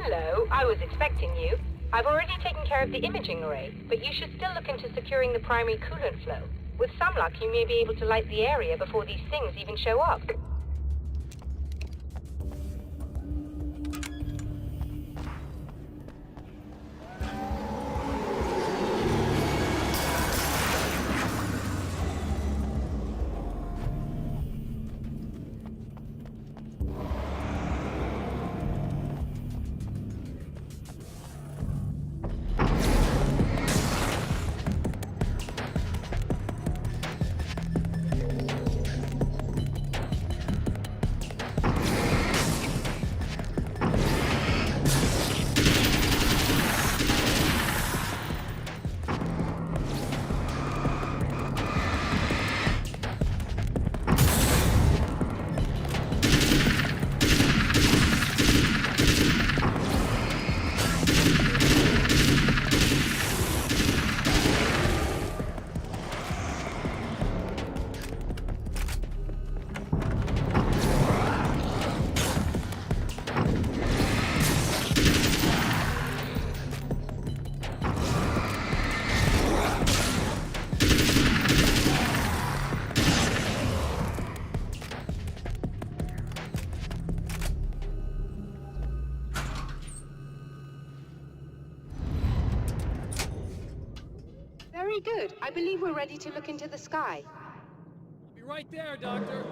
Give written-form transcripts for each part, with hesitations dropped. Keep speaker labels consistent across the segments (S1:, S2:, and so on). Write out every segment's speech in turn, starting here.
S1: Hello, I was expecting you. I've already taken care of the imaging array, but you should still look into securing the primary coolant flow. With some luck, you may be able to light the area before these things even show up.
S2: Very good. I believe we're ready to look into the sky.
S3: I'll be right there, Doctor.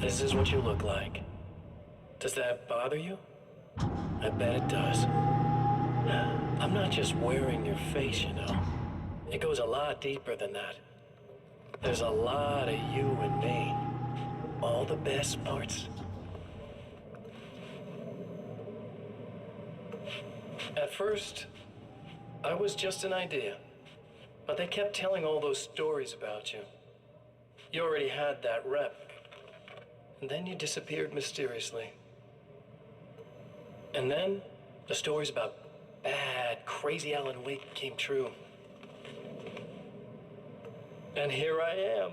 S4: This is what you look like. Does that bother you? I bet it does. I'm not just wearing your face, you know. It goes a lot deeper than that. There's a lot of you and me. All the best parts. At first, I was just an idea. But they kept telling all those stories about you. You already had that rep. And then you disappeared mysteriously. And then, the stories about bad, crazy Alan Wake came true. And here I am.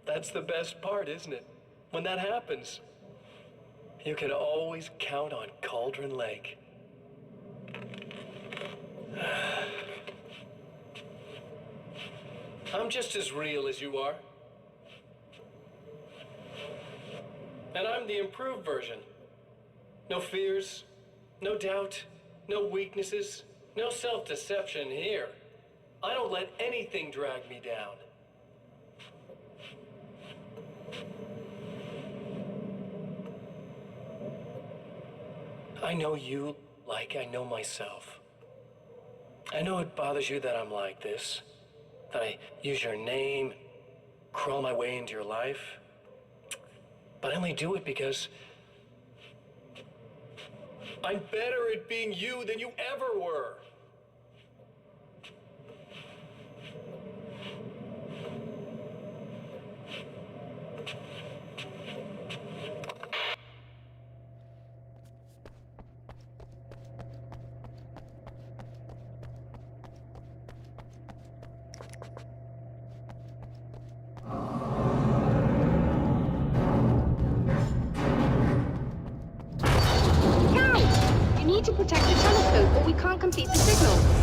S4: That's the best part, isn't it? When that happens, you can always count on Cauldron Lake. I'm just as real as you are. And I'm the improved version. No fears, no doubt, no weaknesses, no self-deception here. I don't let anything drag me down. I know you like I know myself. I know it bothers you that I'm like this, that I use your name, crawl my way into your life. But I only do it because I'm better at being you than you ever were.
S2: To protect the telescope, or we can't complete the signal.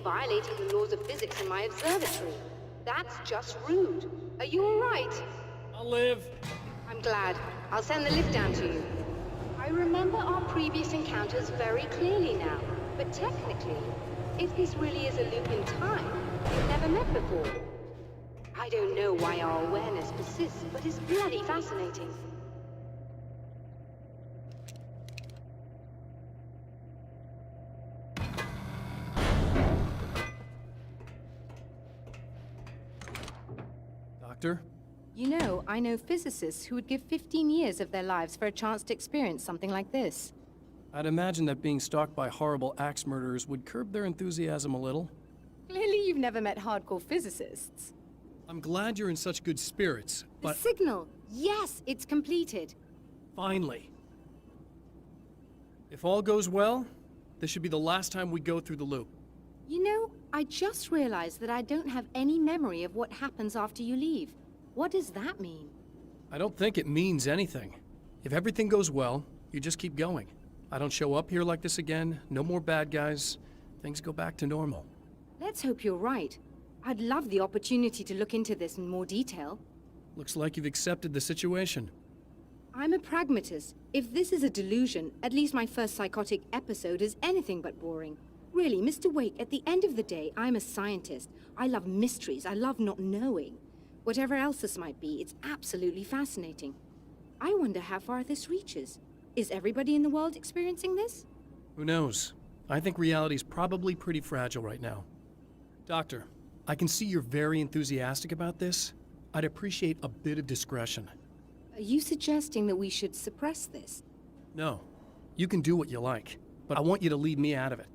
S2: Violating the laws of physics in my observatory. That's just rude. Are you all right?
S3: I'll live.
S2: I'm glad. I'll send the lift down to you. I remember our previous encounters very clearly now. But technically, if this really is a loop in time, we've never met before. I don't know why our awareness persists, but it's bloody fascinating.
S3: Doctor?
S5: You know, I know physicists who would give 15 years of their lives for a chance to experience something like this.
S3: I'd imagine that being stalked by horrible axe murderers would curb their enthusiasm a little.
S5: Clearly you've never met hardcore physicists.
S3: I'm glad you're in such good spirits,
S5: The
S3: but
S5: signal! Yes, it's completed.
S3: finally. If all goes well, this should be the last time we go through the loop.
S5: You know, I just realized that I don't have any memory of what happens after you leave. What does that mean?
S3: I don't think it means anything. If everything goes well, you just keep going. I don't show up here like this again, no more bad guys. Things go back to normal.
S5: Let's hope you're right. I'd love the opportunity to look into this in more detail.
S3: Looks like you've accepted the situation.
S5: I'm a pragmatist. If this is a delusion, at least my first psychotic episode is anything but boring. Really, Mr. Wake, at the end of the day, I'm a scientist. I love mysteries. I love not knowing. Whatever else this might be, it's absolutely fascinating. I wonder how far this reaches. Is everybody in the world experiencing this?
S3: Who knows? I think reality's probably pretty fragile right now. Doctor, I can see you're very enthusiastic about this. I'd appreciate a bit of discretion.
S5: Are you suggesting that we should suppress this?
S3: No. You can do what you like, but I want you to leave me out of it.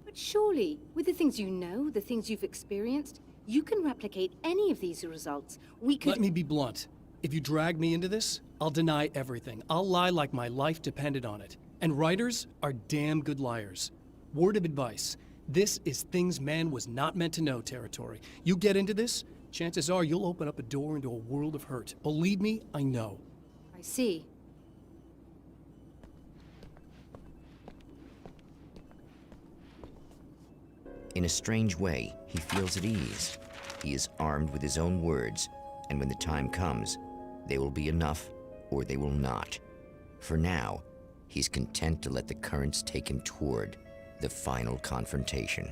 S5: But surely, with the things you know, the things you've experienced, you can replicate any of these results. We could—
S3: Let me be blunt. If you drag me into this, I'll deny everything. I'll lie like my life depended on it. And writers are damn good liars. Word of advice. This is things man was not meant to know territory. You get into this, chances are you'll open up a door into a world of hurt. Believe me, I know.
S5: I see.
S6: In a strange way, he feels at ease. He is armed with his own words, and when the time comes, they will be enough or they will not. For now, he's content to let the currents take him toward the final confrontation.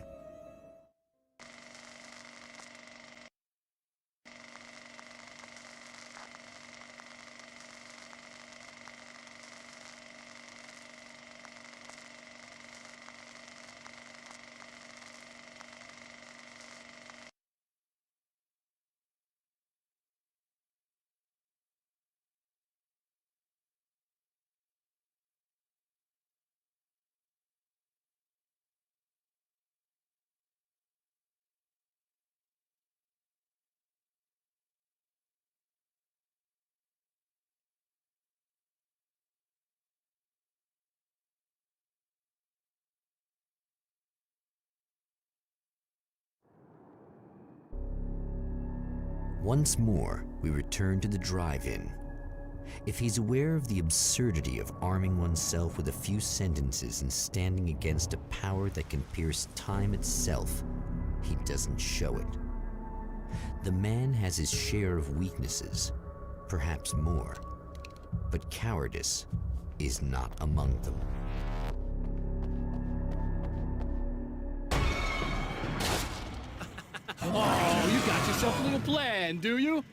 S6: Once more, we return to the drive-in. If he's aware of the absurdity of arming oneself with a few sentences and standing against a power that can pierce time itself, he doesn't show it. The man has his share of weaknesses, perhaps more, but cowardice is not among them.
S3: Oh, you got yourself a little plan, do you?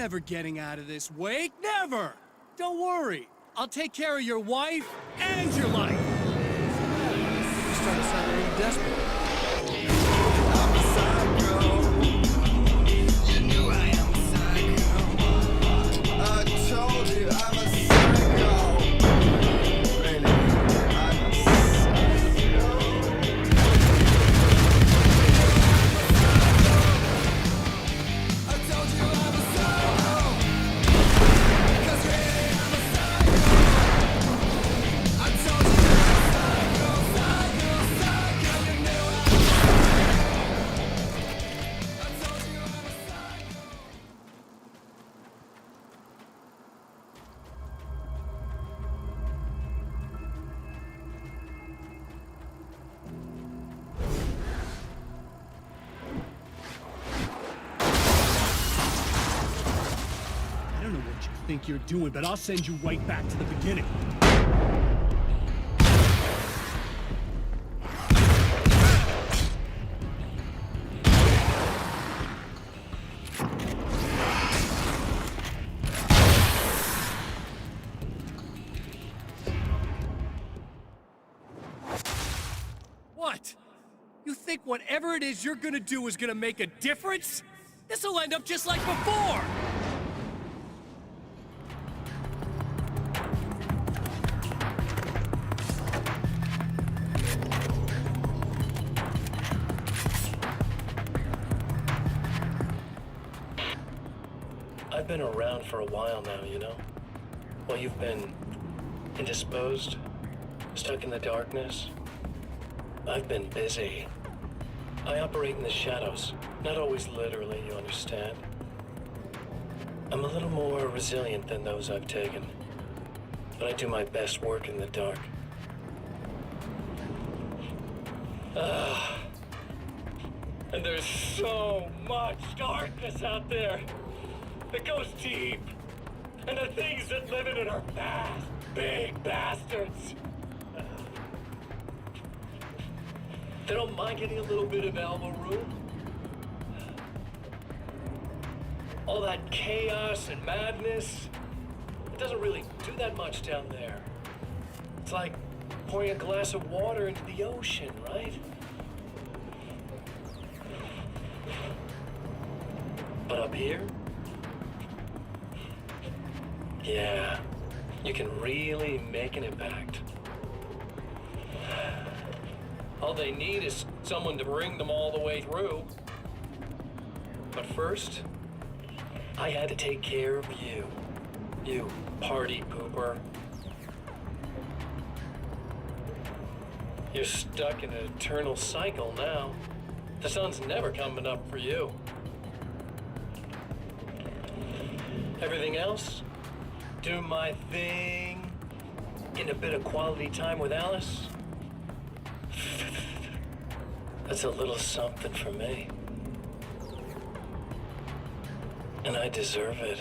S3: never getting out of this, Wake. Never! Don't worry. I'll take care of your wife and your life. You start to sound a little desperate. I don't know what you think you're doing, but I'll send you right back to the beginning. What? You think whatever it is you're gonna do is gonna make a difference? This'll end up just like before!
S4: I've been around for a while now, you know? While you've been indisposed, stuck in the darkness, I've been busy. I operate in the shadows, not always literally, you understand? I'm a little more resilient than those I've taken, but I do my best work in the dark. And there's so much darkness out there. It goes deep. And the things that live in it are fast, big bastards. They don't mind getting a little bit of elbow room. All that chaos and madness, it doesn't really do that much down there. It's like pouring a glass of water into the ocean, right? But up here, yeah, you can really make an impact. All they need is someone to bring them all the way through. But first, I had to take care of you. You party pooper. You're stuck in an eternal cycle now. The sun's never coming up for you. Everything else? Do my thing, get a bit of quality time with Alice. That's a little something for me. And I deserve it.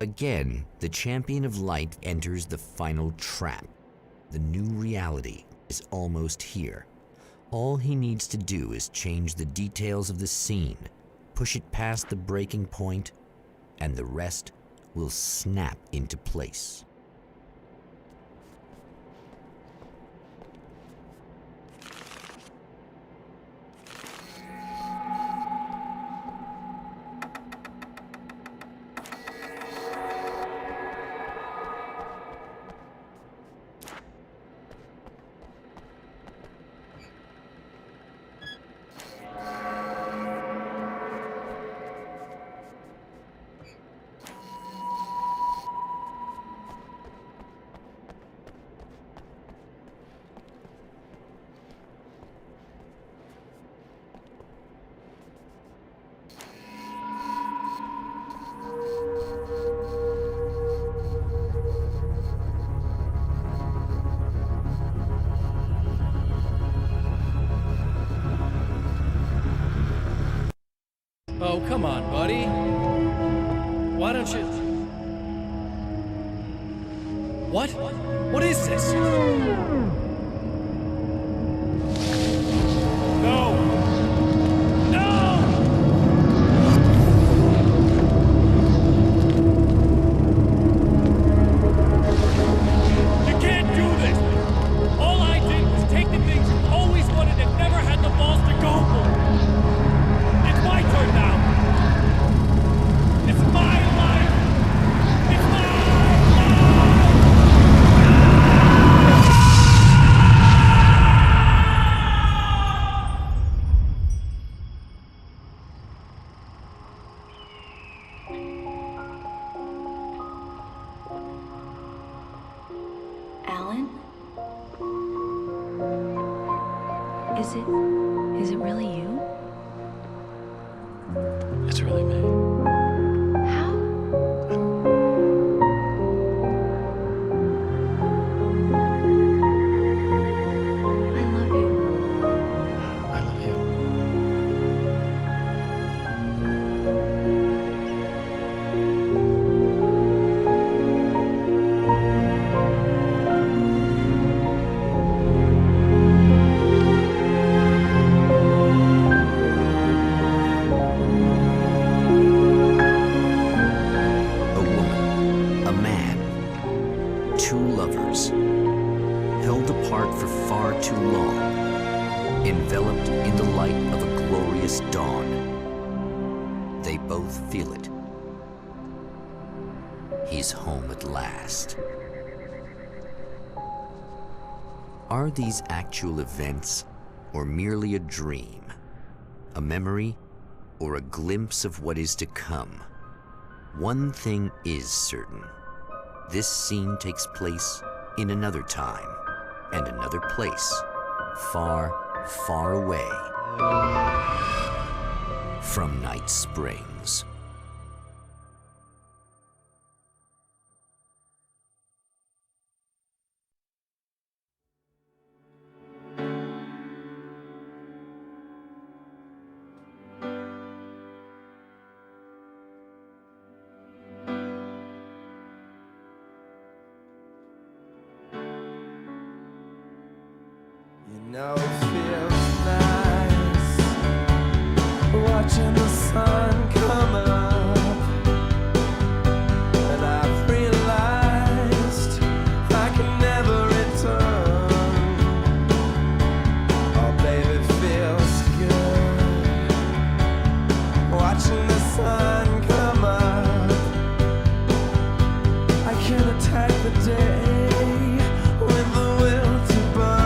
S6: Again, the champion of light enters the final trap. The new reality is almost here. All he needs to do is change the details of the scene, push it past the breaking point, and the rest will snap into place.
S3: Oh, come on, buddy. Why don't you... What? What is this? No! No! You can't do this! All I did was take the things you always wanted and never had the balls to go for. It's my turn now! It's my life! It's my life!
S7: Alan? Is it really you?
S4: It's really me.
S7: How? I love you.
S4: I love you.
S6: A woman, a man, two lovers, held apart for far too long, enveloped in the light of a glorious dawn. They both feel it. He's home at last. Are these actual events, or merely a dream? A memory, or a glimpse of what is to come? One thing is certain. This scene takes place in another time and another place, far, far away from Night Springs.
S8: You know it feels nice watching the sun come up, and I've realized I can never return. Oh baby, it feels good watching the sun come up. I can attack the day with the will to burn.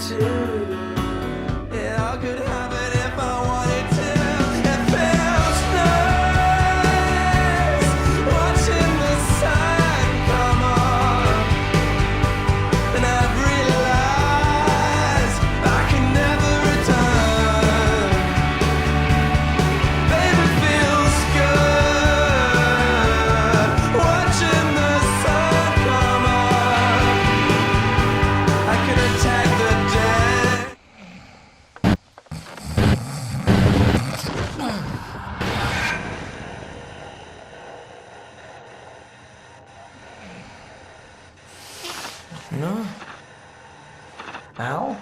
S8: too. It all could happen if I wanted to. It feels nice watching the sun come up, and I've realized I can never return. Baby, feels good watching the sun come up. I can attack the dead. No? Al?